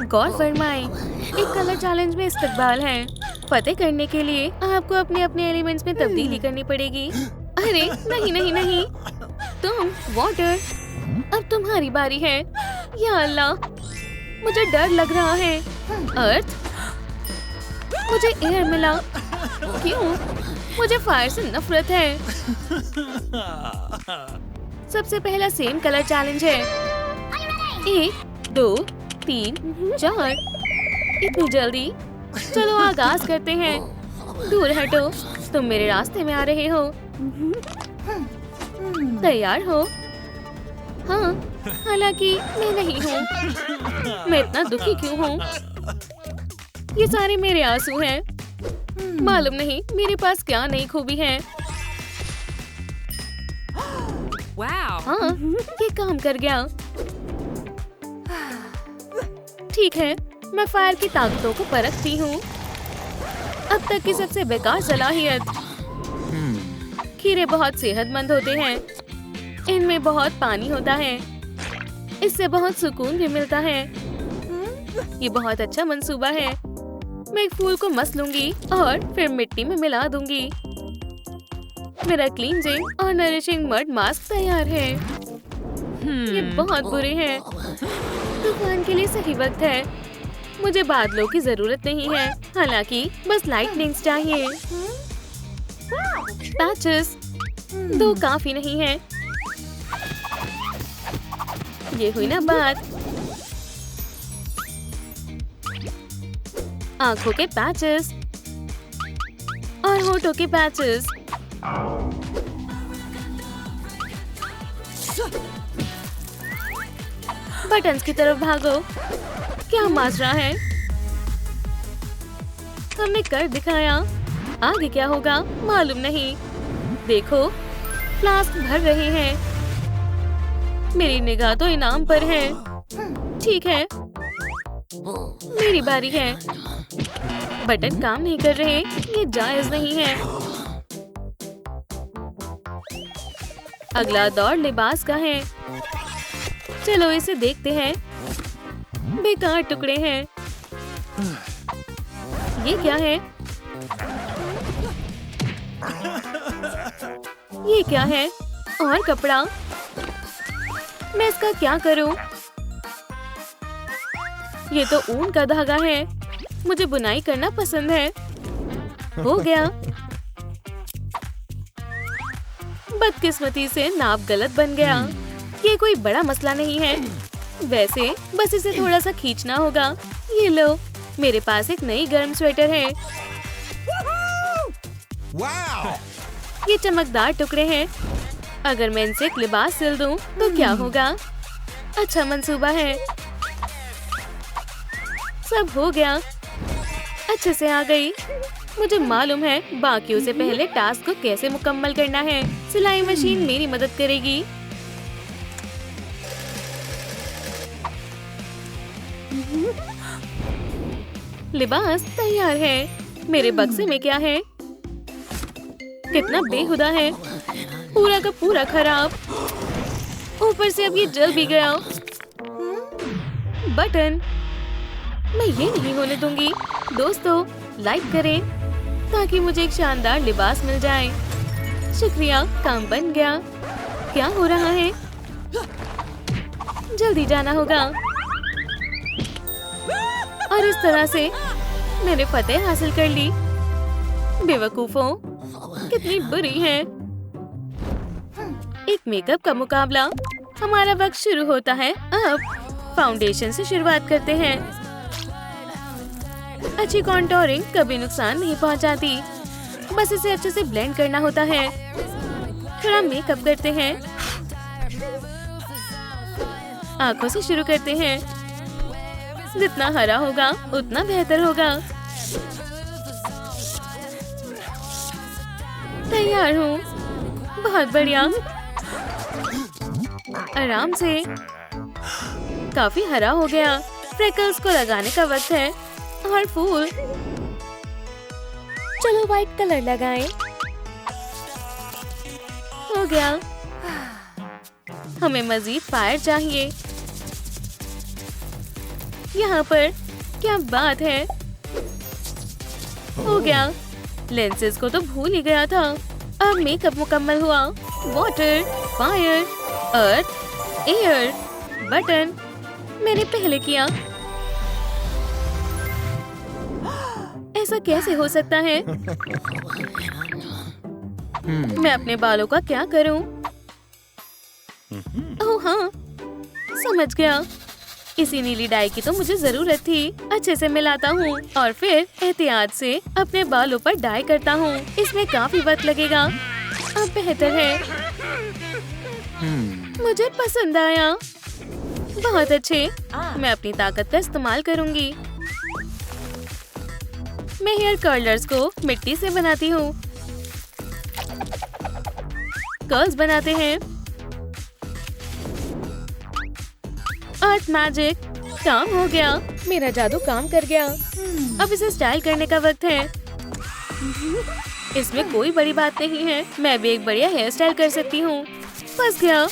गौर फरमाएं, एक colour challenge में इस्तकबाल है। फतेह करने के लिए आपको अपने अपने एलिमेंट्स में तब्दीली करनी पड़ेगी। अरे नहीं नहीं नहीं, तुम वाटर, अब तुम्हारी बारी है। या अल्लाह, मुझे डर लग रहा है। अर्थ, मुझे एयर मिला। क्यों? मुझे फायर से नफरत है। सबसे पहला सेम कलर चैलेंज है। 1 2 3 4। इतनी जल्दी? चलो आगाज करते हैं। दूर हटो, तुम मेरे रास्ते में आ रहे हो। तैयार हो? हाँ, हालांकि मैं नहीं हूँ। मैं इतना दुखी क्यों हूँ? ये सारे मेरे आंसू हैं। मालूम नहीं मेरे पास क्या नई खूबी है। हाँ, ये काम कर गया। ठीक है, मैं फायर की ताकतों को परखती हूँ। अब तक की सबसे बेकार सलाहियत। खीरे बहुत सेहतमंद होते हैं। इनमें बहुत पानी होता है। इससे बहुत सुकून भी मिलता है। ये बहुत अच्छा मंसूबा है। मैं एक फूल को मस लूंगी और फिर मिट्टी में मिला दूंगी। मेरा क्लींजिंग और नरिशिंग मड मास्क तैयार है। ये बहुत बुरे हैं। तूफान के लिए सही वक्त है। मुझे बादलों की जरूरत नहीं है, हालांकि बस लाइटनिंग्स चाहिए। पैचेस 2 काफी नहीं है। ये हुई ना बात। आंखों के पैचेस और होठों के पैचेस। बटन्स की तरफ भागो। क्या माजरा है? हमने कर दिखाया। आगे क्या होगा मालूम नहीं। देखो, फ्लास्क भर रहे हैं। मेरी निगाह तो इनाम पर है। ठीक है, मेरी बारी है। बटन काम नहीं कर रहे, ये जायज नहीं है। अगला दौर लिबास का है। चलो इसे देखते हैं। बेकार टुकड़े हैं। ये क्या है? ये क्या है? और कपड़ा? मैं इसका क्या करूं? ये तो ऊन का धागा है। मुझे बुनाई करना पसंद है। हो गया। बदकिस्मती से नाप गलत बन गया। ये कोई बड़ा मसला नहीं है। वैसे बस इसे थोड़ा सा खींचना होगा। ये लो, मेरे पास एक नई गर्म स्वेटर है। ये चमकदार टुकड़े हैं। अगर मैं इनसे एक लिबास सिल दूं तो क्या होगा? अच्छा मंसूबा है। सब हो गया। अच्छे से आ गई। मुझे मालूम है बाकियों से पहले टास्क को कैसे मुकम्मल करना है। सिलाई मशीन मेरी मदद करेगी। लिबास तैयार है। मेरे बक्से में क्या है? कितना बेहुदा है। पूरा का पूरा खराब। ऊपर से अब ये जल भी गया। बटन, मैं ये नहीं होने दूंगी। दोस्तों, लाइक करें ताकि मुझे एक शानदार लिबास मिल जाए। शुक्रिया, काम बन गया। क्या हो रहा है? जल्दी जाना होगा। और इस तरह से मैंने फतेह हासिल कर ली। बेवकूफों, कितनी बुरी है। एक मेकअप का मुकाबला। हमारा वक्त शुरू होता है। अब फाउंडेशन से शुरुआत करते हैं। अच्छी कॉन्टोरिंग कभी नुकसान नहीं पहुंचाती। बस इसे अच्छे से ब्लेंड करना होता है। थोड़ा मेकअप करते हैं। आंखों से शुरू करते हैं। जितना हरा होगा उतना बेहतर होगा। तैयार हूँ। बहुत बढ़िया। आराम से। काफी हरा हो गया। फ्रेकल्स को लगाने का वक्त है। और फूल। चलो व्हाइट कलर लगाएं। हो गया। हमें मजीद फायर चाहिए। यहाँ पर क्या बात है, हो गया। लेंसेज को तो भूल ही गया था। अब मेकअप मुकम्मल हुआ। वाटर, फायर, अर्थ, एयर, बटन मैंने पहले किया। ऐसा कैसे हो सकता है? मैं अपने बालों का क्या करूं? ओह हाँ, समझ गया। इसी नीली डाई की तो मुझे जरूरत थी। अच्छे से मिलाता हूँ और फिर एहतियात से अपने बालों पर डाई करता हूँ। इसमें काफी वक्त लगेगा। अब बेहतर है। मुझे पसंद आया। बहुत अच्छे। मैं अपनी ताकत का इस्तेमाल करूँगी। मैं हेयर कर्लर्स को मिट्टी से बनाती हूँ। कर्ल्स बनाते हैं। आर्ट मैजिक काम हो गया। मेरा जादू काम कर गया। अब इसे स्टाइल करने का वक्त है। इसमें कोई बड़ी बात नहीं है। मैं भी एक बढ़िया हेयर स्टाइल कर सकती हूँ। फंस गया।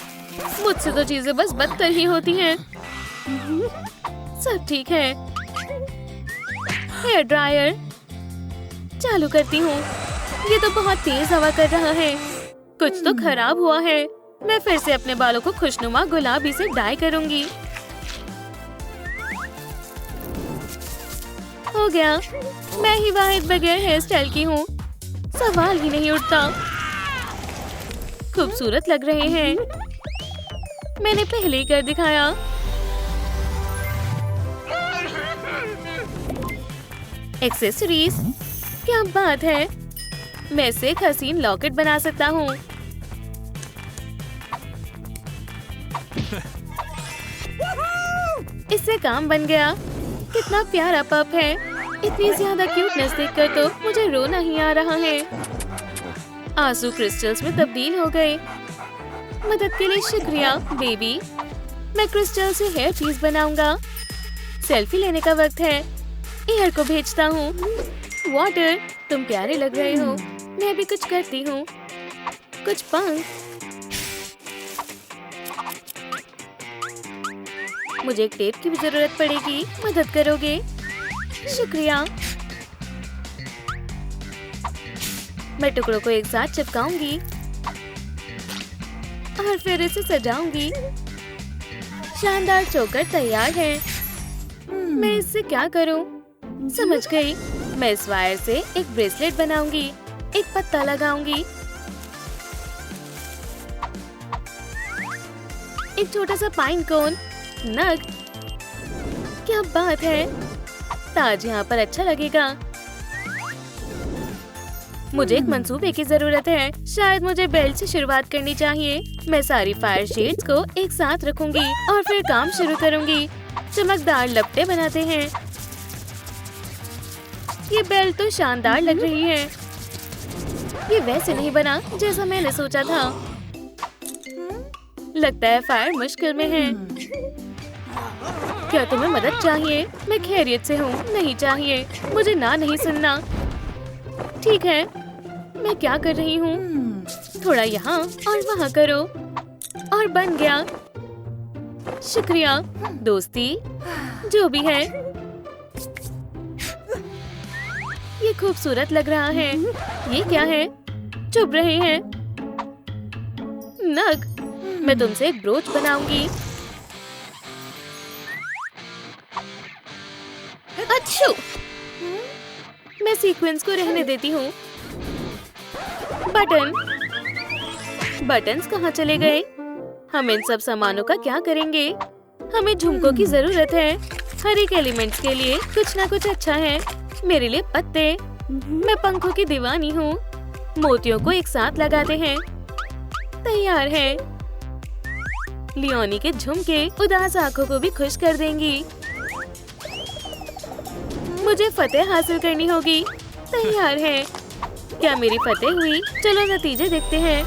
मुझसे तो चीजें बस बदतर ही होती हैं। सब ठीक है। हेयर ड्रायर चालू करती हूँ। ये तो बहुत तेज हवा कर रहा है। कुछ तो खराब हुआ है। मैं फिर से अपने बालों को खुशनुमा गुलाबी से डाई करूंगी। हो गया। मैं ही वाहिद बगैर हेयर स्टाइल की हूँ। सवाल ही नहीं उठता। खूबसूरत लग रहे हैं। मैंने पहले ही कर दिखाया। एक्सेसरीज क्या बात है। मैं इससे एक हसीन लॉकेट बना सकता हूँ। इससे काम बन गया। कितना प्यारा पप है। इतनी ज्यादा क्यूटनेस देखकर तो मुझे रोना ही आ रहा है। आंसू क्रिस्टल्स में तब्दील हो गए। मदद के लिए शुक्रिया बेबी। मैं क्रिस्टल से हेयर पीस बनाऊंगा। सेल्फी लेने का वक्त है। एयर को भेजता हूँ। वाटर तुम प्यारे लग रहे हो। मैं भी कुछ करती हूँ। कुछ पंख। मुझे एक टेप की भी जरूरत पड़ेगी। मदद करोगे? शुक्रिया। मैं टुकड़ों को एक साथ चिपकाऊंगी और फिर इसे सजाऊंगी। शानदार चोकर तैयार है। मैं इससे क्या करूं? समझ गई। मैं इस वायर से एक ब्रेसलेट बनाऊंगी। एक पत्ता लगाऊंगी। एक छोटा सा पाइन कोन। नग क्या बात है। ताज यहाँ पर अच्छा लगेगा। मुझे एक मंसूबे की जरूरत है। शायद मुझे बेल्ट से शुरुआत करनी चाहिए। मैं सारी फायर शेड्स को एक साथ रखूंगी और फिर काम शुरू करूंगी। चमकदार लपटे बनाते हैं। ये बेल्ट तो शानदार लग रही है। ये वैसे नहीं बना जैसा मैंने सोचा था। लगता है फायर मुश्किल में है। क्या तुम्हें मदद चाहिए? मैं खैरियत से हूँ। नहीं चाहिए। मुझे ना नहीं सुनना। ठीक है। मैं क्या कर रही हूँ? थोड़ा यहाँ और वहाँ करो और बन गया। शुक्रिया दोस्ती। जो भी है ये खूबसूरत लग रहा है। ये क्या है? चुभ रहे हैं। नग मैं तुमसे एक ब्रोच बनाऊंगी। अच्छू मैं सीक्वेंस को रहने देती हूँ। बटन्स कहाँ चले गए? हम इन सब सामानों का क्या करेंगे? हमें झुमकों की जरूरत है। हर एक एलिमेंट्स के लिए कुछ ना कुछ अच्छा है। मेरे लिए पत्ते। मैं पंखों की दीवानी हूँ। मोतियों को एक साथ लगाते हैं। तैयार है। लियोनी के झुमके उदास आंखों को भी खुश कर देंगी। मुझे फतेह हासिल करनी होगी। तैयार है। क्या मेरी फतेह हुई? चलो नतीजे देखते हैं।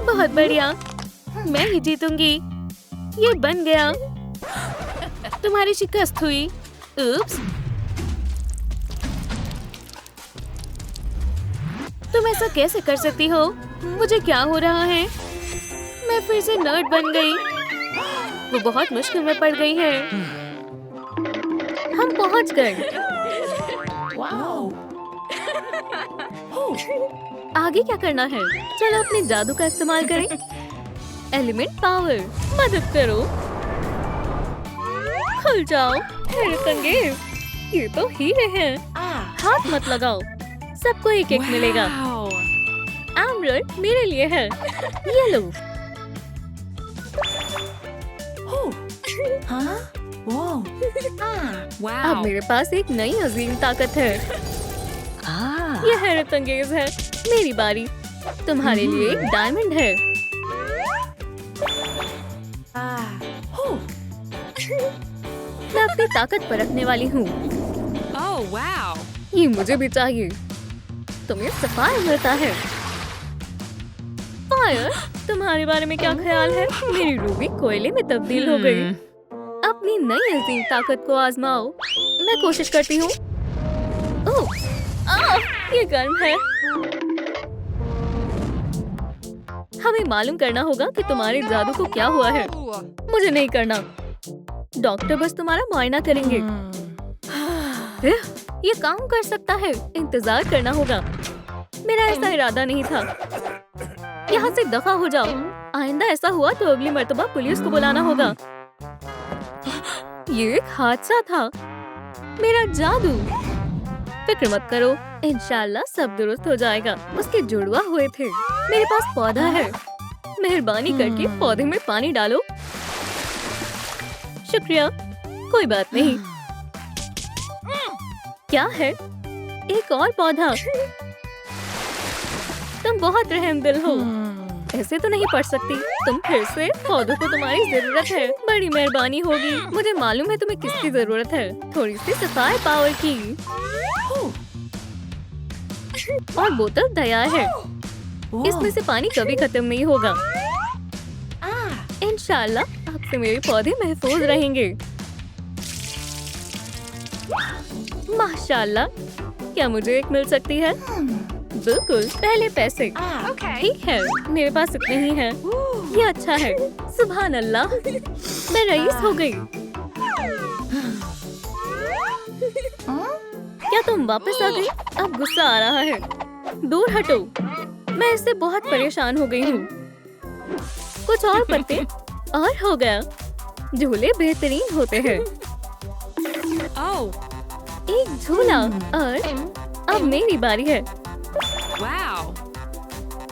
बहुत बढ़िया। मैं ही जीतूंगी। ये बन गया। तुम्हारी शिकस्त हुई। उप्स। तुम ऐसा कैसे कर सकती हो? मुझे क्या हो रहा है? फिर से नर्ड बन गई। वो बहुत मुश्किल में पड़ गई है। हम पहुंच गए। आगे क्या करना है? चलो अपने जादू का इस्तेमाल करें। एलिमेंट पावर, मदद करो। खुल जाओ। ये तो हीरे हैं। हाथ मत लगाओ, सबको एक एक मिलेगा। एमरल्ड मेरे लिए है। ये लो। अब मेरे पास एक नई अजीम ताकत है। ये हैरत अंगेज है। मेरी बारी। तुम्हारे लिए एक डायमंड है। मैं अपनी ताकत परखने वाली हूँ। ये मुझे भी चाहिए। तुम्हें सफायर मिलता है। फायर, तुम्हारे बारे में क्या ख्याल है? मेरी रूबी कोयले में तब्दील हो गई। अपनी नई अजीम ताकत को आजमाओ। मैं कोशिश करती हूँ। ओह, ये गर्म है। हमें मालूम करना होगा कि तुम्हारे जादू को क्या हुआ है। मुझे नहीं करना। डॉक्टर बस तुम्हारा मुआयना करेंगे। ये काम कर सकता है। इंतजार करना होगा। मेरा ऐसा इरादा नहीं था। यहाँ से दफा हो जाओ। आइंदा ऐसा हुआ तो अगली मर्तबा पुलिस को बुलाना होगा। ये एक हादसा था। मेरा जादू। फिक्र मत करो, इंशाल्लाह सब दुरुस्त हो जाएगा। उसके जुड़वा हुए थे। मेरे पास पौधा है। मेहरबानी करके पौधे में पानी डालो। शुक्रिया। कोई बात नहीं। क्या है? एक और पौधा। तुम बहुत रहमदिल हो। ऐसे तो नहीं पढ़ सकती। तुम फिर से। पौधों को तुम्हारी जरूरत है। बड़ी मेहरबानी होगी। मुझे मालूम है तुम्हें किसकी जरूरत है। थोड़ी सी सफाई पावर की। और बोतल तैयार है। इसमें से पानी कभी खत्म नहीं होगा। इंशाल्लाह आपसे मेरे पौधे महफूज रहेंगे। माशाल्लाह। क्या मुझे एक मिल सकती है? बिल्कुल। पहले पैसे। ठीक है, मेरे पास इतने ही हैं। ये अच्छा है। सुभान अल्लाह, मैं रईस हो गई। क्या तुम वापस आ गई? अब गुस्सा आ रहा है। दूर हटो। मैं इससे बहुत परेशान हो गई हूँ। कुछ और पत्ते और हो गया। झूले बेहतरीन होते हैं। एक झूला और अब मेरी बारी है।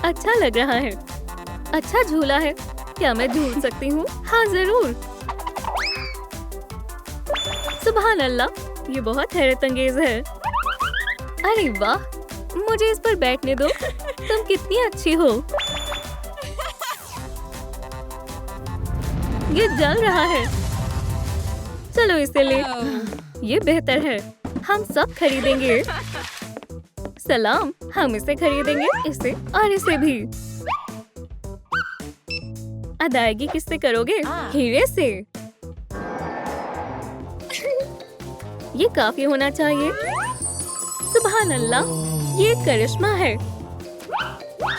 अच्छा लग रहा है। अच्छा झूला है। क्या मैं झूल सकती हूँ? हाँ जरूर। सुभान अल्लाह, ये बहुत हैरत अंगेज है। अरे वाह, मुझे इस पर बैठने दो। तुम कितनी अच्छी हो। ये जल रहा है। चलो इसे ले। ये बेहतर है। हम सब खरीदेंगे। सलाम, हम इसे खरीदेंगे। इसे और इसे भी। अदायगी किससे करोगे? हीरे से। ये काफी होना चाहिए। सुभान अल्लाह, ये करिश्मा है।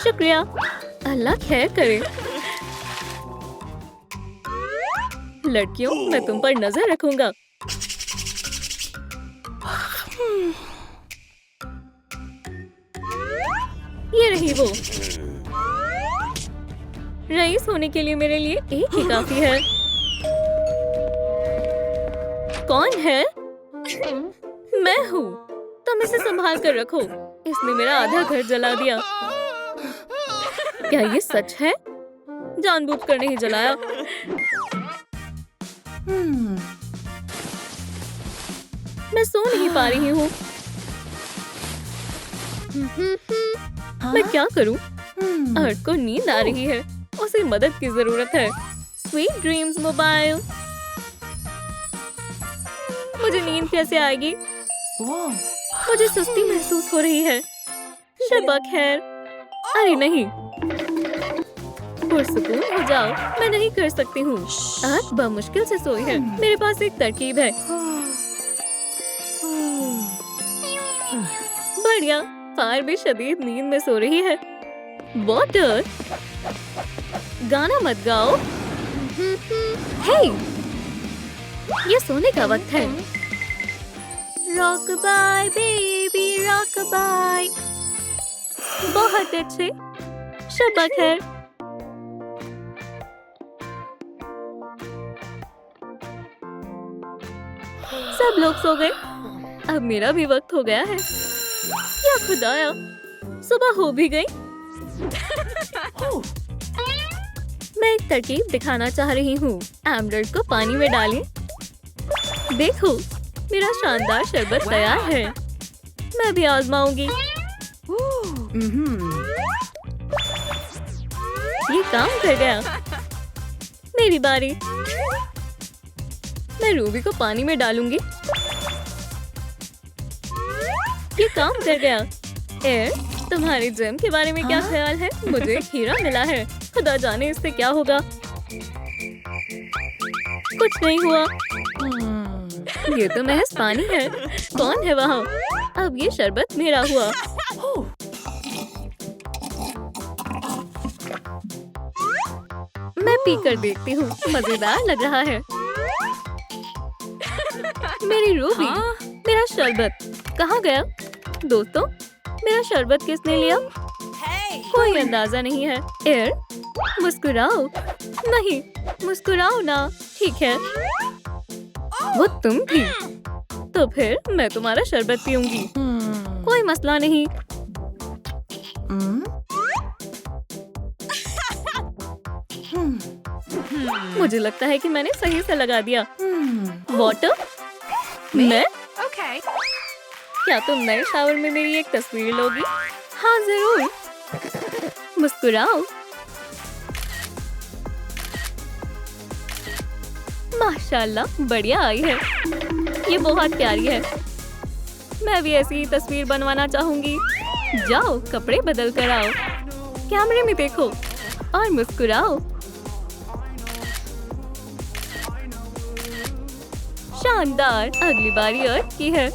शुक्रिया। अल्लाह खैर करे। लड़कियों, मैं तुम पर नजर रखूंगा। ये रही वो। रईस होने के लिए मेरे लिए एक ही काफी है। कौन है? मैं हूँ। तुम इसे संभाल कर रखो। इसने मेरा आधा घर जला दिया। क्या ये सच है? जानबूझकर नहीं जलाया। मैं सो नहीं पा रही हूँ। मैं क्या करूँ? अर्थ को नींद आ रही है। उसे मदद की जरूरत है। Sweet dreams mobile. मुझे नींद कैसे आएगी? मुझे सुस्ती महसूस हो रही है। शबा खैर। अरे नहीं, पुरसुकून हो जाओ। मैं नहीं कर सकती हूँ। आँख बमुश्किल से सोई है। मेरे पास एक तरकीब है। बढ़िया। फायर भी शदीद नींद में सो रही है। वाटर। गाना मत गाओ। हे, ये सोने का वक्त है। Rock bye baby rock bye. बहुत अच्छे, शब्बा खैर। सब लोग सो गए, अब मेरा भी वक्त हो गया है। या खुदाया, सुबह हो भी गई। मैं एक तरकीब दिखाना चाह रही हूँ। एमरल्ड को पानी में डालें। देखो, मेरा शानदार शरबत तैयार है। मैं भी आजमाऊंगी। ये काम कर गया। मेरी बारी। मैं रूबी को पानी में डालूंगी। ये काम कर गया। एयर, तुम्हारे जेम के बारे में क्या ख्याल है? मुझे एक हीरा मिला है। खुदा जाने इससे क्या होगा। कुछ नहीं हुआ। ये तो महज पानी है। कौन है वहाँ? अब ये शरबत मेरा हुआ। मैं पी कर देखती हूँ, मजेदार लग रहा है। मेरी रूबी, मेरा शरबत कहाँ गया? दोस्तों, मेरा शरबत किसने लिया? कोई अंदाजा नहीं है। एयर, मुस्कुराओ। नहीं, मुस्कुराओ ना। ठीक है, वो तुम थी। तो फिर मैं तुम्हारा शरबत पीऊंगी। कोई मसला नहीं। मुझे लगता है कि मैंने सही से लगा दिया। वाटर? मैं? क्या तुम नए शावर में मेरी एक तस्वीर लोगी? हाँ जरूर। मुस्कुराओ। माशाल्लाह, बढ़िया आई है। ये बहुत प्यारी है। मैं भी ऐसी ही तस्वीर बनवाना चाहूंगी। जाओ, कपड़े बदल कर आओ। कैमरे में देखो और मुस्कुराओ। शानदार। अगली बारी अर्थ की है।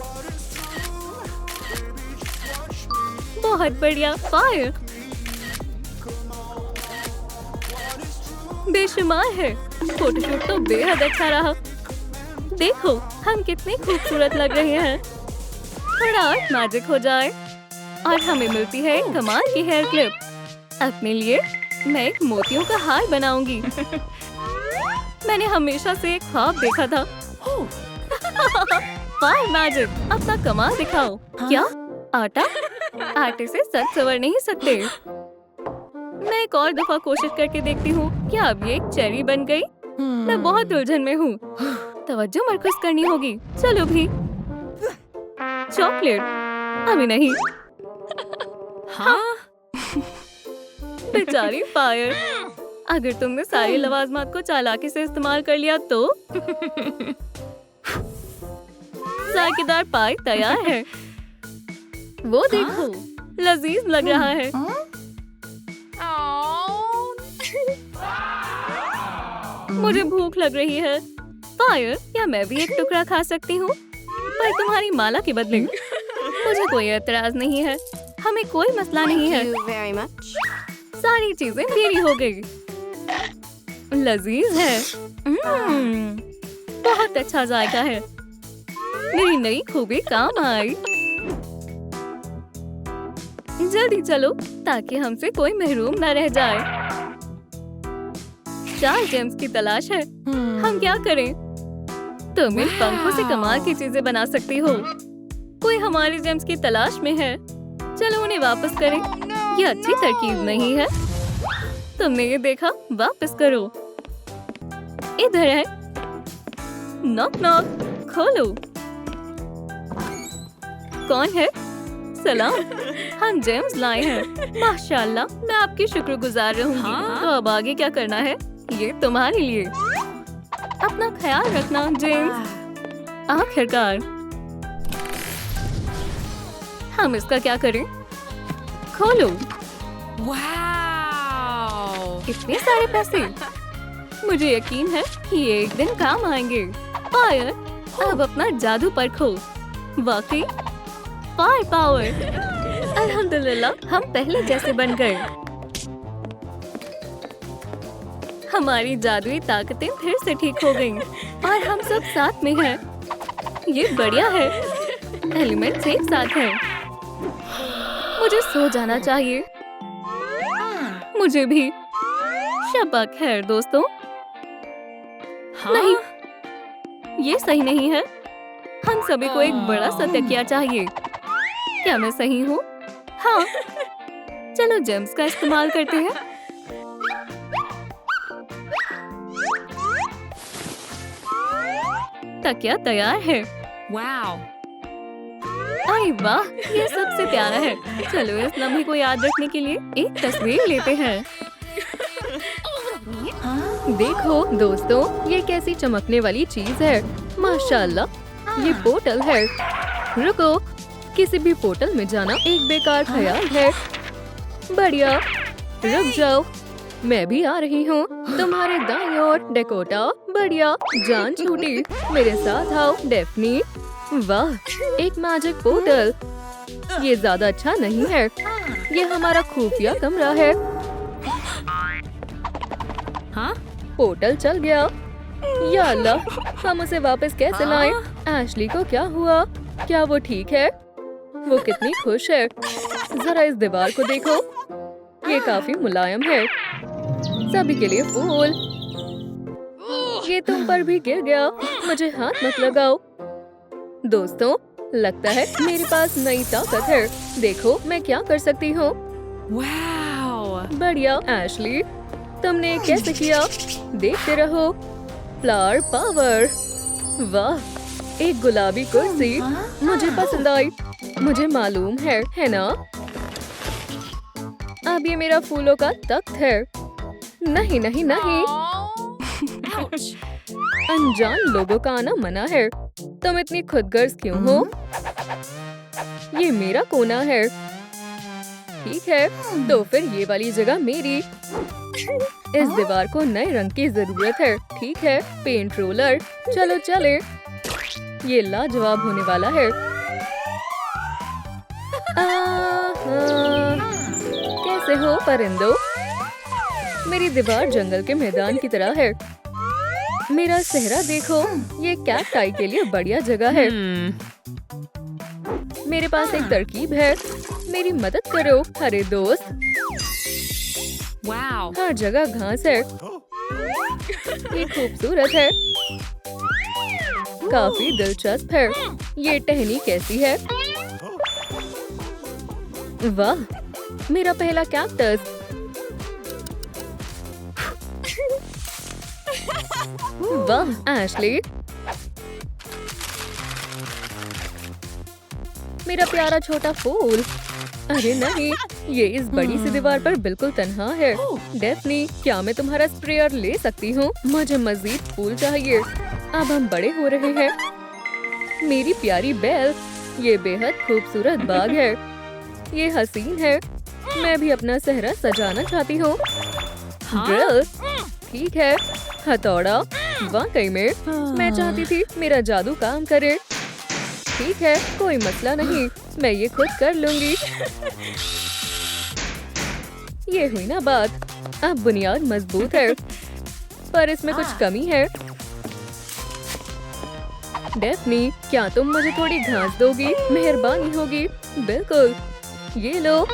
बहुत बढ़िया। फायर बेशुमार है। फोटोशूट तो बेहद अच्छा रहा। देखो, हम कितने खूबसूरत लग रहे हैं। थोड़ा और मैजिक हो जाए और हमें मिलती है एक कमाल की हेयर क्लिप। अपने लिए मैं एक मोतियों का हार बनाऊंगी। मैंने हमेशा से एक ख्वाब देखा था। फायर मैजिक, अपना कमाल दिखाओ। क्या? आटा? आटे से सच संवर नहीं सकते। मैं एक और दफा कोशिश करके देखती हूँ। क्या अब ये एक चेरी बन गई? मैं बहुत उलझन में हूँ। तवज्जो मरकूज करनी होगी। चलो भी। चॉकलेट? अभी नहीं। हाँ। बेचारी फायर, अगर तुमने सारी लवाजमात को चालाकी से इस्तेमाल कर लिया तो। जायकेदार पाई तैयार है। वो देखो, लजीज लग रहा है। मुझे भूख लग रही है। फायर, क्या मैं भी एक टुकड़ा खा सकती हूँ? पर तुम्हारी माला के बदले। मुझे कोई एतराज नहीं है। हमें कोई मसला नहीं है। सारी चीजें मेरी हो गई। लजीज है। बहुत अच्छा जायका है। मेरी नई खूबी काम आई। जल्दी चलो ताकि हमसे कोई महरूम न रह जाए। 4 जेम्स की तलाश है। हम क्या करें? तुम इन पंखों से कमाल की चीजें बना सकती हो। कोई हमारी जेम्स की तलाश में है। चलो उन्हें वापस करें। ये अच्छी तरकीब नहीं है। तुमने ये देखा? वापस करो। इधर है। Knock knock. खोलो। कौन है? सलाम, हम जेम्स लाए हैं। माशाल्लाह, मैं आपकी शुक्रगुजार रहूंगी। तो अब आगे क्या करना है? ये तुम्हारे लिए। अपना ख्याल रखना जेम्स। आखिरकार हम इसका क्या करें? खोलो। इतने सारे पैसे। मुझे यकीन है कि ये एक दिन काम आएंगे। फायर, अब अपना जादू परखो। वाकई फायर पावर। अल्हम्दुलिल्लाह, हम पहले जैसे बन गए। हमारी जादुई ताकतें फिर से ठीक हो गईं और हम सब साथ में हैं। ये बढ़िया है। एलिमेंट्स एक साथ हैं। मुझे सो जाना चाहिए। मुझे भी। शब्बा खैर दोस्तों। नहीं, ये सही नहीं है। हम सभी को एक बड़ा सा तकिया चाहिए। क्या मैं सही हूँ? हाँ। चलो जेम्स का इस्तेमाल करते हैं। तकिया तैयार है। वाओ! अरे वाह, ये सबसे प्यारा है। चलो इस लम्हे को याद रखने के लिए एक तस्वीर लेते हैं। देखो दोस्तों, ये कैसी चमकने वाली चीज है। माशाल्लाह, ये पोर्टल है। रुको, किसी भी पोर्टल में जाना एक बेकार ख्याल है। बढ़िया, रुक जाओ, मैं भी आ रही हूँ। तुम्हारे दाईं ओर डेकोटा। बढ़िया, जान छूटी। मेरे साथ आओ डेफ्नी। वाह, एक मैजिक पोर्टल। ये ज्यादा अच्छा नहीं है। ये हमारा खुफिया कमरा है। हाँ? पोर्टल चल गया। या अल्लाह, हम उसे वापस कैसे लाएं? एशली को क्या हुआ? क्या वो ठीक है? वो कितनी खुश है। जरा इस दीवार को देखो, ये काफी मुलायम है। सभी के लिए फूल। ये तुम पर भी गिर गया। मुझे हाथ मत लगाओ। दोस्तों, लगता है मेरे पास नई ताकत है। देखो मैं क्या कर सकती हूँ। वाओ! बढ़िया एशली, तुमने कैसे किया? देखते रहो। Flower power. वाह, एक गुलाबी कुर्सी। मुझे पसंद आई। मुझे मालूम है ना? अब ये मेरा फूलों का तख्त है। नहीं नहीं नहीं, Ouch! अनजान लोगों का आना मना है। तुम इतनी खुदगर्ज क्यों हो? ये मेरा कोना है। ठीक है, तो फिर ये वाली जगह मेरी। इस दीवार को नए रंग की जरूरत है। ठीक है, पेंट रोलर। चलो चले। ये लाजवाब होने वाला है। कैसे हो परिंदों? मेरी दीवार जंगल के मैदान की तरह है। मेरा सेहरा देखो, ये कैक्टाई के लिए बढ़िया जगह है। मेरे पास एक तरकीब है। मेरी मदद करो हरे दोस्त। Wow! हर जगह घास है। ये खूबसूरत है। काफी दिलचस्प है। ये टहनी कैसी है? वाह, मेरा पहला कैक्टस। वाह एशली, मेरा प्यारा छोटा फूल। अरे नहीं, ये इस बड़ी सी दीवार पर बिल्कुल तन्हा है। डेफनी, क्या मैं तुम्हारा स्प्रेयर ले सकती हूँ? मुझे मजीद फूल चाहिए। अब हम बड़े हो रहे हैं। मेरी प्यारी बेल, ये बेहद खूबसूरत बाग है। ये हसीन है। मैं भी अपना सेहरा सजाना चाहती हूँ। ड्रिल, ठीक है। हथौड़ा, वाकई में मैं चाहती थी मेरा जादू काम करे। ठीक है, कोई मसला नहीं, मैं ये खुद कर लूंगी। ये हुई ना बात। अब बुनियाद मजबूत है, पर इसमें कुछ कमी है। डेफनी, क्या तुम मुझे थोड़ी घास दोगी? मेहरबानी होगी। बिल्कुल, ये लो।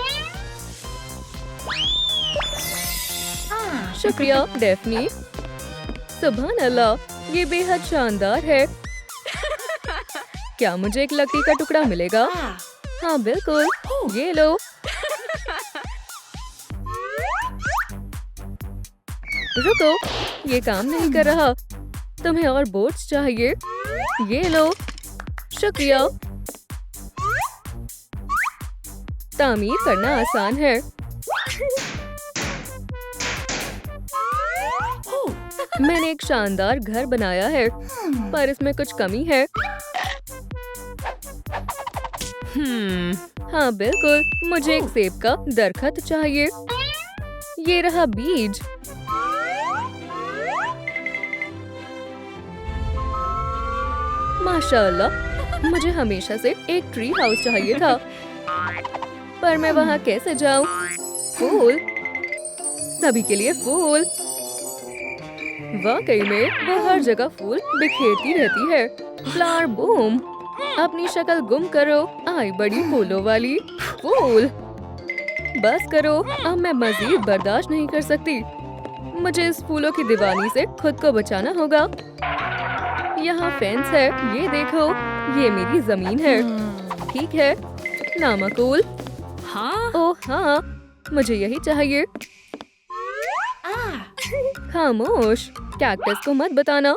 शुक्रिया डेफनी। सुभान अल्लाह, ये बेहद शानदार है। क्या मुझे एक लकड़ी का टुकड़ा मिलेगा? हाँ बिल्कुल, ये लो। रुको, ये काम नहीं कर रहा। तुम्हें और बोर्ड्स चाहिए? ये लो। शुक्रिया। तामीर करना आसान है। मैंने एक शानदार घर बनाया है, पर इसमें कुछ कमी है। हाँ बिल्कुल, मुझे एक सेब का दरखत चाहिए। ये रहा बीज। माशाल्लाह, मुझे हमेशा से एक ट्री हाउस चाहिए था, पर मैं वहाँ कैसे जाऊँ? फूल, सभी के लिए फूल। वाकई में वो हर जगह फूल बिखेरती रहती है। फ्लावर बूम, अपनी शक्ल गुम करो, आई बड़ी फूलों वाली फूल। बस करो, अब मैं मजीद बर्दाश्त नहीं कर सकती। मुझे इस फूलों की दीवानी से खुद को बचाना होगा। यहाँ फेंस है, ये देखो, ये मेरी जमीन है। ठीक है, नामकूल। Huh? ओह हाँ, मुझे यही चाहिए। खामोश, कैक्टस को मत बताना।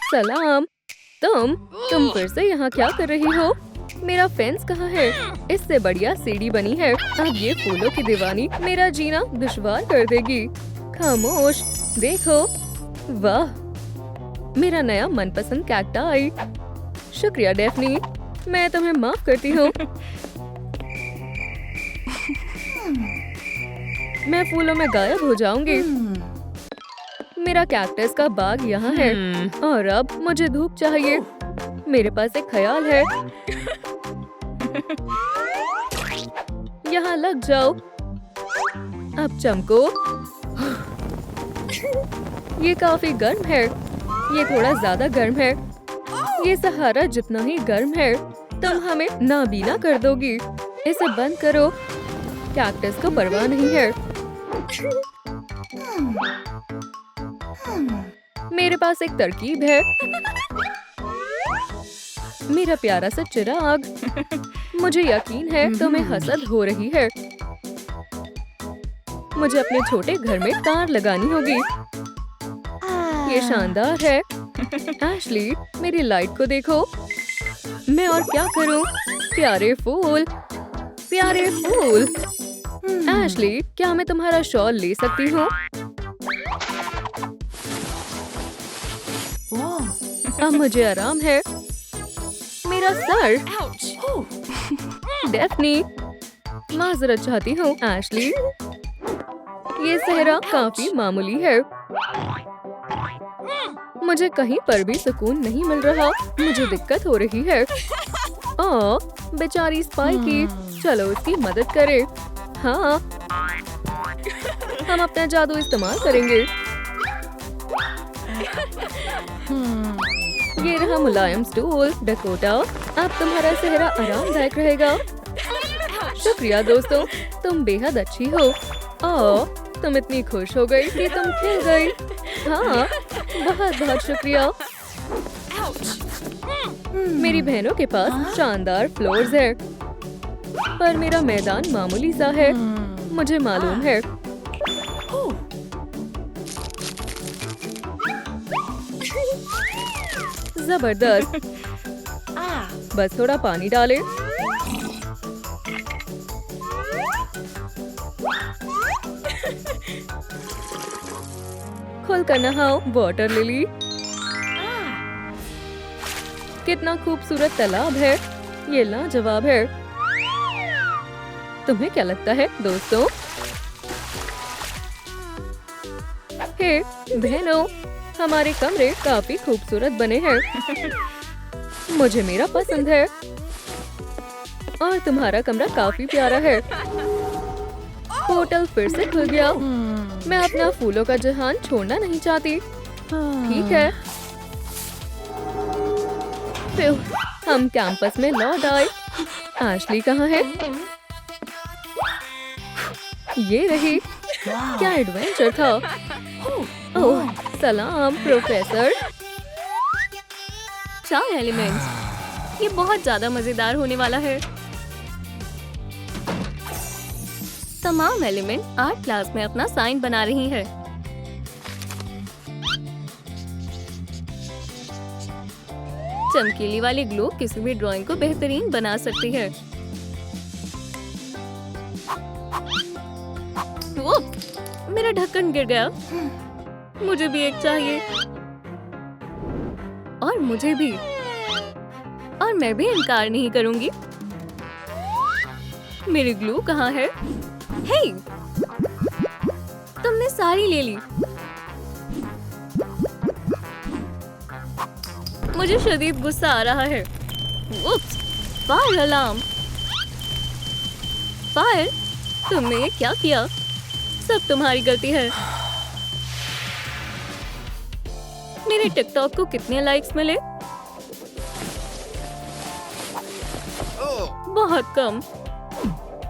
सलाम, तुम फिर से यहाँ क्या कर रही हो? मेरा फेंस कहाँ है? इससे बढ़िया सीढ़ी बनी है। अब ये फूलों की दीवानी मेरा जीना दुश्वार कर देगी। खामोश, देखो, वाह, मेरा नया मनपसंद कैक्टाई। शुक्रिया डेफ्नी, मैं तुम्हें माफ करती हूँ। मैं फूलों में गायब हो जाऊंगी। मेरा कैक्टस का बाग यहाँ है और अब मुझे धूप चाहिए। मेरे पास एक ख्याल है। यहाँ लग जाओ। अब चमको। ये काफी गर्म है। ये थोड़ा ज्यादा गर्म है। ये सहारा जितना ही गर्म है। तुम हमें नाबीना कर दोगी। इसे बंद करो। कैक्टस को परवाह नहीं है। मेरे पास एक तरकीब है। मेरा प्यारा सा चिराग, मुझे यकीन है तुम्हें हसद हो रही है। मुझे अपने छोटे घर में तार लगानी होगी। ये शानदार है। एशली, मेरी लाइट को देखो। मैं और क्या करूं? प्यारे फूल, प्यारे फूल। एशली, क्या मैं तुम्हारा शॉल ले सकती हूँ? अब मुझे आराम है। मेरा सर। Ouch! डेफ्नी, माजरत चाहती हूँ। एशली, ये सहरा काफी मामूली है। मुझे कहीं पर भी सुकून नहीं मिल रहा। मुझे दिक्कत हो रही है। बेचारी स्पाइकी, चलो उसकी मदद करें। हाँ, हम अपना जादू इस्तेमाल करेंगे। ये रहा मुलायम स्टूल। डकोटा, अब तुम्हारा सेहरा आरामदायक रहेगा। शुक्रिया दोस्तों, तुम बेहद अच्छी हो। तुम इतनी खुश हो गई कि तुम खिल गई। हाँ, बहुत बहुत शुक्रिया। मेरी बहनों के पास शानदार फ्लोर्स है, पर मेरा मैदान मामूली सा है। मुझे मालूम है। जबरदस्त। बस थोड़ा पानी डालें। खुल कर नहाओ, वाटर लिली। कितना खूबसूरत तालाब है। ये लाजवाब है। तुम्हें क्या लगता है दोस्तों? हे बहनों, हमारे कमरे काफी खूबसूरत बने हैं। मुझे मेरा पसंद है और तुम्हारा कमरा काफी प्यारा है। होटल फिर से खुल गया। मैं अपना फूलों का जहान छोड़ना नहीं चाहती। ठीक है, फिर हम कैंपस में लौट आए। एशली कहाँ है? ये रही। क्या एडवेंचर था। ओह, सलाम प्रोफेसर। 4 एलिमेंट्स, ये बहुत ज्यादा मजेदार होने वाला है। तमाम एलिमेंट आर्ट क्लास में अपना साइन बना रही है। चमकीली वाली ग्लू किसी भी ड्राइंग को बेहतरीन बना सकती है। मेरा ढक्कन गिर गया। मुझे भी एक चाहिए। और मुझे भी। और मैं भी इनकार नहीं करूंगी। मेरी ग्लू कहाँ है? हे, तुमने सारी ले ली। मुझे शदीद गुस्सा आ रहा है। उप्स, फायर अलार्म। फायर, तुमने ये क्या किया? सब तुम्हारी गलती है। मेरे टिकटॉक को कितने लाइक्स मिले? बहुत कम।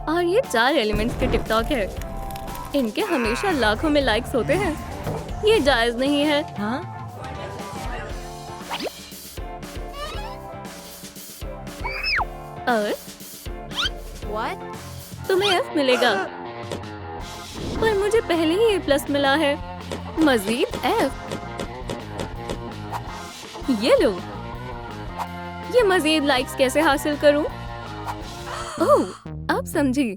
और ये 4 एलिमेंट्स के टिकटॉक है। इनके हमेशा लाखों में लाइक्स होते हैं। ये जायज नहीं है। Huh? और What? तुम्हें F मिलेगा। पर मुझे पहले ही A+ मिला है। मजीद F। ये लो। ये मजीद लाइक्स कैसे हासिल करूं? ओह, अब समझी।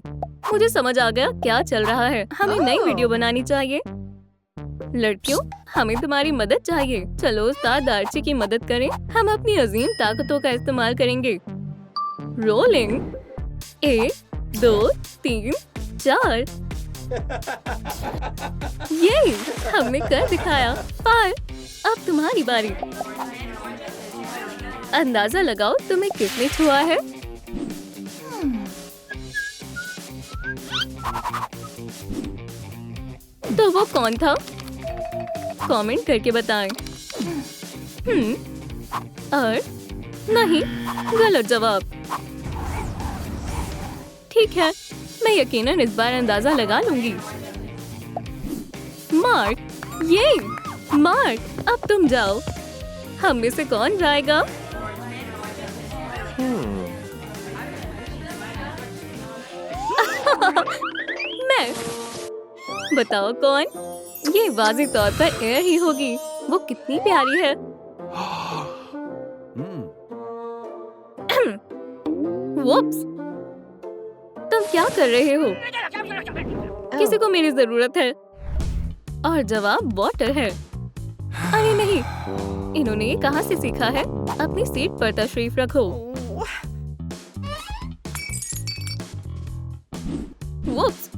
मुझे समझ आ गया क्या चल रहा है। हमें नई वीडियो बनानी चाहिए। लड़कियों, हमें तुम्हारी मदद चाहिए। चलो उस्ताद दार्ची की मदद करें। हम अपनी अजीम ताकतों का इस्तेमाल करेंगे। रोलिंग 1 2 3 4। ये हमने कर दिखाया। पर अब तुम्हारी बारी। अंदाजा लगाओ तुम्हें किसने छुआ है। तो वो कौन था? कमेंट करके बताएं। और नहीं, गलत जवाब। ठीक है, मैं यकीनन इस बार अंदाजा लगा लूंगी। मार्क, ये मार्क, अब तुम जाओ। हम में से कौन जाएगा? मैं। बताओ कौन? ये वाज़ी तौर पर एयर ही होगी। वो कितनी प्यारी है। वुप्स, तुम क्या कर रहे हो? किसी को मेरी जरूरत है। और जवाब वाटर है। अरे नहीं, इन्होंने ये कहाँ से सीखा है? अपनी सीट पर तशरीफ रखो। वुप्स,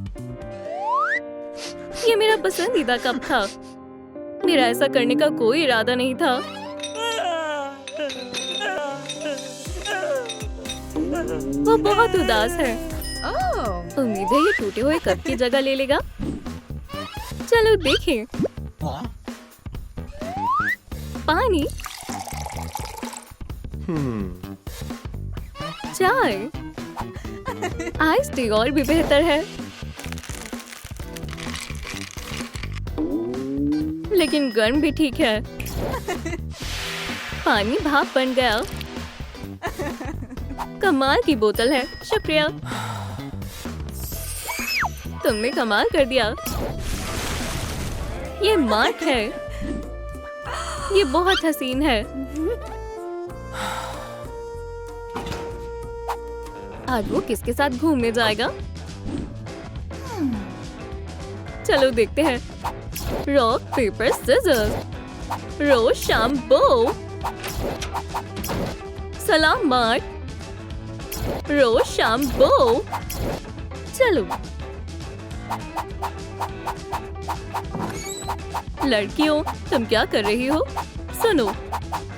ये मेरा पसंदीदा कप था। मेरा ऐसा करने का कोई इरादा नहीं था। वो बहुत उदास है। उम्मीद है ये टूटे हुए कप की जगह ले लेगा। चलो देखें। पानी, चाय, आइस टी और भी बेहतर है। लेकिन गर्म भी ठीक है। पानी भाप बन गया। कमाल की बोतल है। शुक्रिया, तुमने कमाल कर दिया। ये मार्क है। ये बहुत हसीन है। आज वो किसके साथ घूमने जाएगा? चलो देखते हैं। Rock paper scissors. रोज शाम बो। सलाम मार्क। रोज शाम बो। चलो। लड़कियों, तुम क्या कर रही हो? सुनो,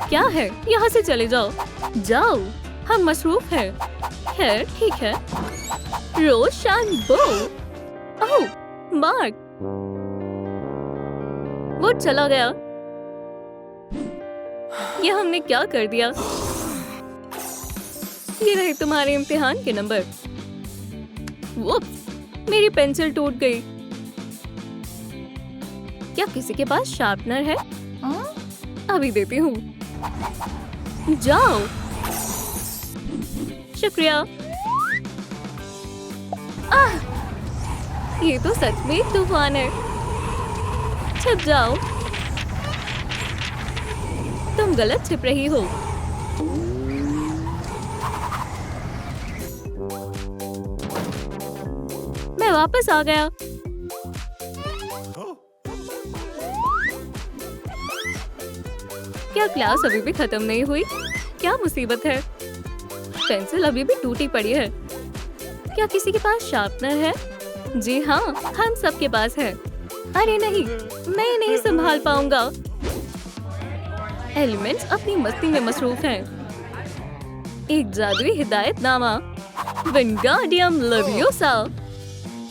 क्या है? यहाँ से चले जाओ। जाओ, हम मसरूफ हैं। खैर ठीक है। रोज शाम बो। ओह, मार्क, वो चला गया। ये हमने क्या कर दिया? ये रहे तुम्हारे इम्तिहान के नंबर। वुप्स, मेरी पेंसिल टूट गई। क्या किसी के पास शार्पनर है? अभी देती हूँ। जाओ। शुक्रिया। आह, ये तो सच में एक तूफान है। छिप जाओ। तुम गलत छिप रही हो। मैं वापस आ गया। क्या क्लास अभी भी खत्म नहीं हुई? क्या मुसीबत है? पेंसिल अभी भी टूटी पड़ी है। क्या किसी के पास शार्पनर है? जी हाँ, हम सबके पास है। अरे नहीं, मैं नहीं संभाल पाऊंगा। एलिमेंट्स अपनी मस्ती में मसरूफ हैं। एक जादुई हिदायतनामा, विंगार्डियम लेवियोसा।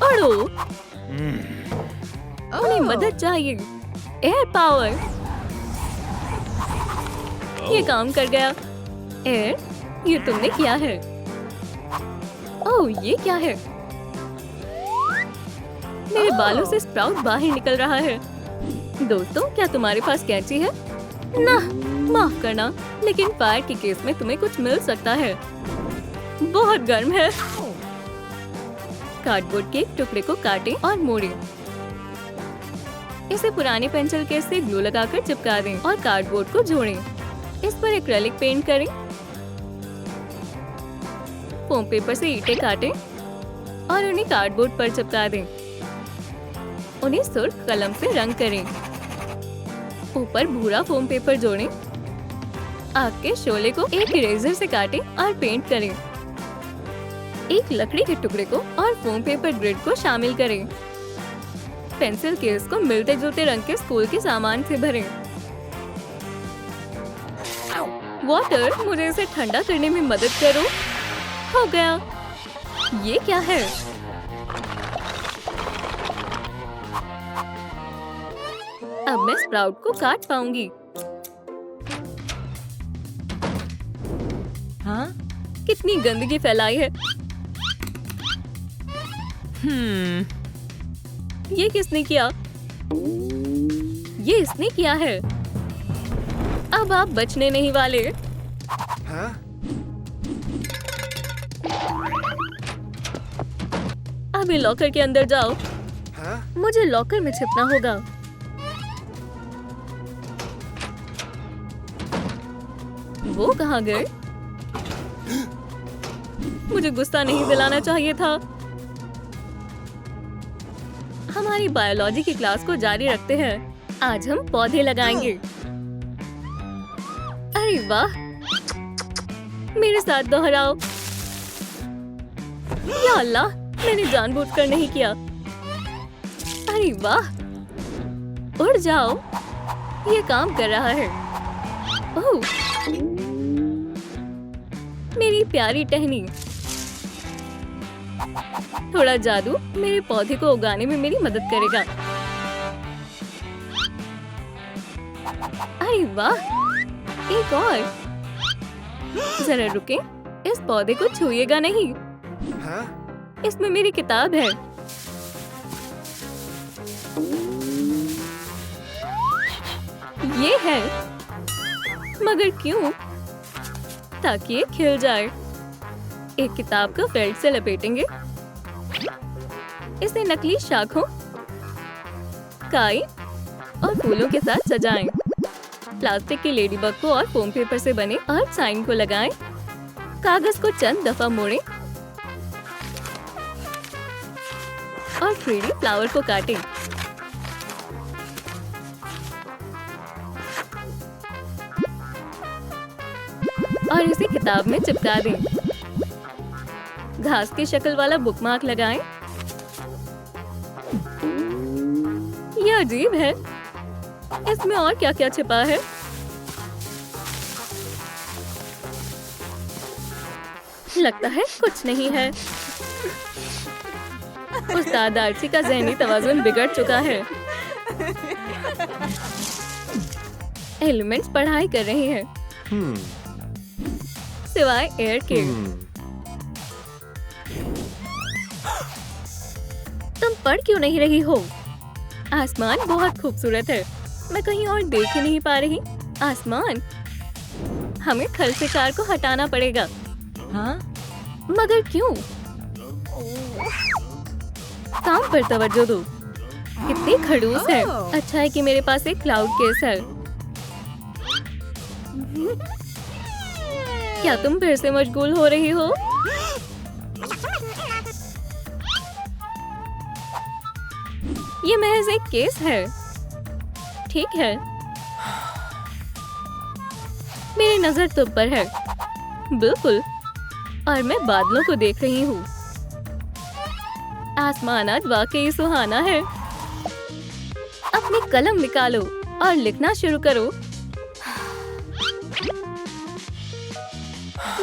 पढ़ो। उन्हें मदद चाहिए। Air power. ये काम कर गया। एयर, ये तुमने किया है। ओह, ये क्या है? मेरे बालों से स्प्राउट बाहर निकल रहा है। दोस्तों, क्या तुम्हारे पास कैंची है? ना, माफ करना, लेकिन फायर के केस में तुम्हें कुछ मिल सकता है। बहुत गर्म है। कार्डबोर्ड के एक टुकड़े को काटें और मोड़ें। इसे पुराने पेंसिल केस से ग्लू लगाकर चिपका दें और कार्डबोर्ड को जोड़ें। इस पर एक्रेलिक पेंट करें। फोम पेपर से ईंटें काटें और उन्हें कार्डबोर्ड पर चिपका दें। उन्हें सुर्ख कलम से रंग करें। ऊपर भूरा फोम पेपर जोड़ें। आग के शोले को एक इरेजर से काटें और पेंट करें। एक लकड़ी के टुकड़े को और फोम पेपर ग्रिड को शामिल करें। पेंसिल केस को मिलते जुलते रंग के स्कूल के सामान से भरें। वाटर, मुझे इसे ठंडा करने में मदद करो। हो गया। ये क्या है? अब मैं स्प्राउट को काट पाऊंगी। हाँ, कितनी गंदगी फैलाई है। ये किसने किया? ये इसने किया है। अब आप बचने नहीं वाले। हाँ? अभी लॉकर के अंदर जाओ। हाँ? मुझे लॉकर में छिपना होगा। वो कहाँ गए? मुझे गुस्सा नहीं दिलाना चाहिए था। हमारी बायोलॉजी की क्लास को जारी रखते हैं। आज हम पौधे लगाएंगे। अरे वाह, मेरे साथ दोहराओ। या अल्लाह, मैंने जानबूझकर नहीं किया। अरे वाह, उड़ जाओ। ये काम कर रहा है। ओह, मेरी प्यारी टहनी। थोड़ा जादू मेरे पौधे को उगाने में मेरी मदद करेगा। अरे वाह, एक और। जरा रुकें, इस पौधे को छूइएगा नहीं। हाँ? इसमें मेरी किताब है। ये है, मगर क्यों? ताकि ये खिल जाए। एक किताब को फेल्ट से लपेटेंगे। इसे नकली शाखों, काई और फूलों के साथ सजाएं। प्लास्टिक के लेडीबग को और फोम पेपर से बने और साइन को लगाएं। कागज को चंद दफा मोड़ें और 3D फ्लावर को काटें। और इसे किताब में चिपका दें। घास की शक्ल वाला बुकमार्क लगाएं। यह अजीब है। इसमें और क्या क्या छिपा है? लगता है कुछ नहीं है। उस्ताद आर्ची का ज़हनी तवाज़ुन बिगड़ चुका है। एलिमेंट्स पढ़ाई कर रहे हैं, सिवाय एयर के। तुम पढ़ क्यों नहीं रही हो? आसमान बहुत खूबसूरत है। मैं कहीं और देख ही नहीं पा रही। आसमान, हमें खलसे-कार को हटाना पड़ेगा। हाँ, मगर क्यों? काम पर तवज्जो दो। कितनी खड़ूस है। अच्छा है कि मेरे पास एक क्लाउड केस है। क्या तुम फिर से मशगूल हो रही हो? ये महज एक केस है। ठीक है, मेरी नजर तुम पर है। बिल्कुल, और मैं बादलों को देख रही हूँ। आसमान आज वाकई सुहाना है। अपनी कलम निकालो और लिखना शुरू करो।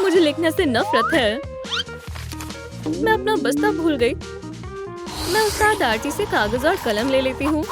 मुझे लिखने से नफरत है। मैं अपना बस्ता भूल गई। मैं उस्ताद आर्ची से कागज और कलम ले लेती हूँ।